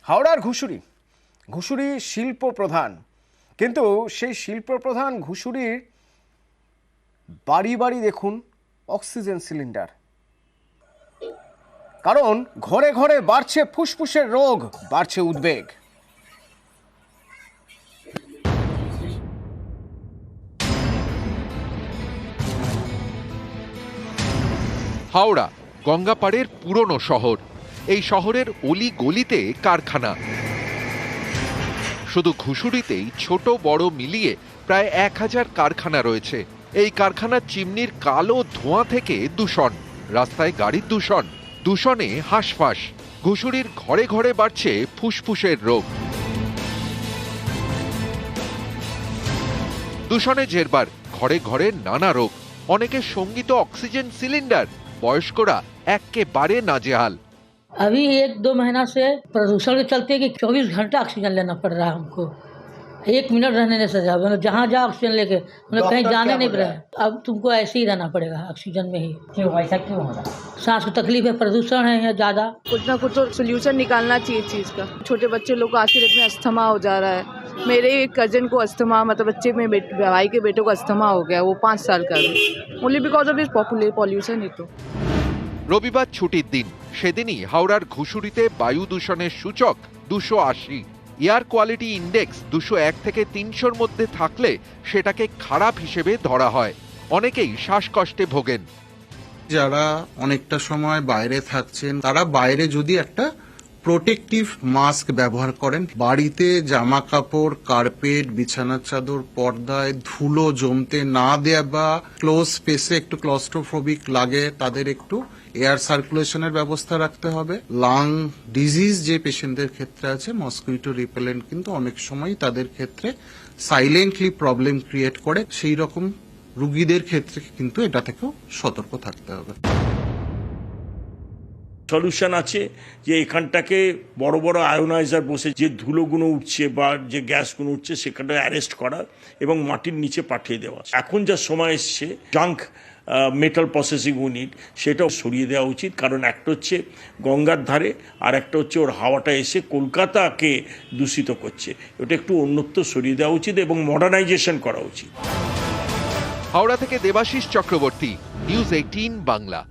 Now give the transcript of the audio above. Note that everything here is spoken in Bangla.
হাওড়ার ঘুষুরি ঘুষুরি শিল্প প্রধান, কিন্তু সেই শিল্প প্রধান ঘুষুরির বাড়ি বাড়ি দেখুন অক্সিজেন সিলিন্ডার। কারণ ঘরে ঘরে বাড়ছে ফুসফুসের রোগ, বাড়ছে উদ্বেগ। হাওড়া গঙ্গাপাড়ের পুরনো শহর। এই শহরের অলি গলিতে কারখানা। শুধু ঘুষুরিতেই ছোট বড় মিলিয়ে প্রায় 1000 কারখানা রয়েছে। এই কারখানার চিমনির কালো ধোঁয়া থেকে দূষণ, রাস্তায় গাড়ির দূষণ, দূষণে হাঁসফাঁস। ঘুষুরির ঘরে ঘরে বাড়ছে ফুসফুসের রোগ। দূষণে জেরবার ঘরে ঘরে নানা রোগ। অনেকের সঙ্গীত অক্সিজেন সিলিন্ডার, বয়স্করা একেবারে নাজেহাল। अभी 1-2 महीना से प्रदूषण के चलते कि 24 घंटा ऑक्सीजन लेना पड़ रहा है हमको। 1 मिनट रहने नहीं सजा, मतलब जहाँ जा ऑक्सीजन लेके, मतलब कहीं जाने नहीं पड़ रहा है। अब तुमको ऐसे ही रहना पड़ेगा ऑक्सीजन में ही। क्यों ऐसा क्यों हो रहा है? सांस की तकलीफ है, प्रदूषण है यहाँ ज़्यादा। कुछ ना कुछ तो सोल्यूशन निकालना चाहिए इस चीज़ का। छोटे बच्चे लोग को आखिर में अस्थमा हो जा रहा है। मेरे एक कजन को अस्थमा, मतलब बच्चे में भाई के बेटे को अस्थमा हो गया, वो 5 साल का है, only because of this pollution ही। तो রবিবার ছুটির দিন, সেদিনই হাওড়ার ঘুষুরিতে বায়ু দূষণের সূচক 280। এয়ার কোয়ালিটি ইন্ডেক্স 201 থেকে 300-র মধ্যে থাকলে সেটাকে খারাপ হিসেবে ধরা হয়। অনেকেই শ্বাসকষ্টে ভোগেন। যারা অনেকটা সময় বাইরে থাকছেন, তারা বাইরে যদি একটা প্রোটেক্টিভ মাস্ক ব্যবহার করেন, বাড়িতে জামা কাপড়, কার্পেট, বিছানার চাদর, পর্দায় ধুলো জমতে না দেয়া বা ক্লোজ স্পেসে একটু ক্লস্ট্রোফোবিক লাগে তাদের একটু এয়ার সার্কুলেশনের ব্যবস্থা রাখতে হবে। লাং ডিজিজ যে পেশেন্টদের ক্ষেত্রে আছে, মসকুইটো রিপেলেন্ট কিন্তু অনেক সময় তাদের ক্ষেত্রে সাইলেন্টলি প্রবলেম ক্রিয়েট করে। সেই রকম রুগীদের ক্ষেত্রে কিন্তু এটা থেকেও সতর্ক থাকতে হবে। সলিউশন আছে যে এখানটাকে বড় বড় আয়োনাইজার বসে যে ধুলোগুলো উঠছে বা যে গ্যাসগুলো উঠছে সেখানটা অ্যারেস্ট করা এবং মাটির নিচে পাঠিয়ে দেওয়া। এখন যা সময় এসছে জাঙ্ক মেটাল প্রসেসিং ইউনিট, সেটাও সরিয়ে দেওয়া উচিত। কারণ একটা হচ্ছে গঙ্গার ধারে, আর একটা হচ্ছে ওর হাওয়াটা এসে কলকাতাকে দূষিত করছে। ওটা একটু অন্যত্র সরিয়ে দেওয়া উচিত এবং মডার্নাইজেশন করা উচিত। হাওড়া থেকে দেবাশিস চক্রবর্তী, নিউজ 18 বাংলা।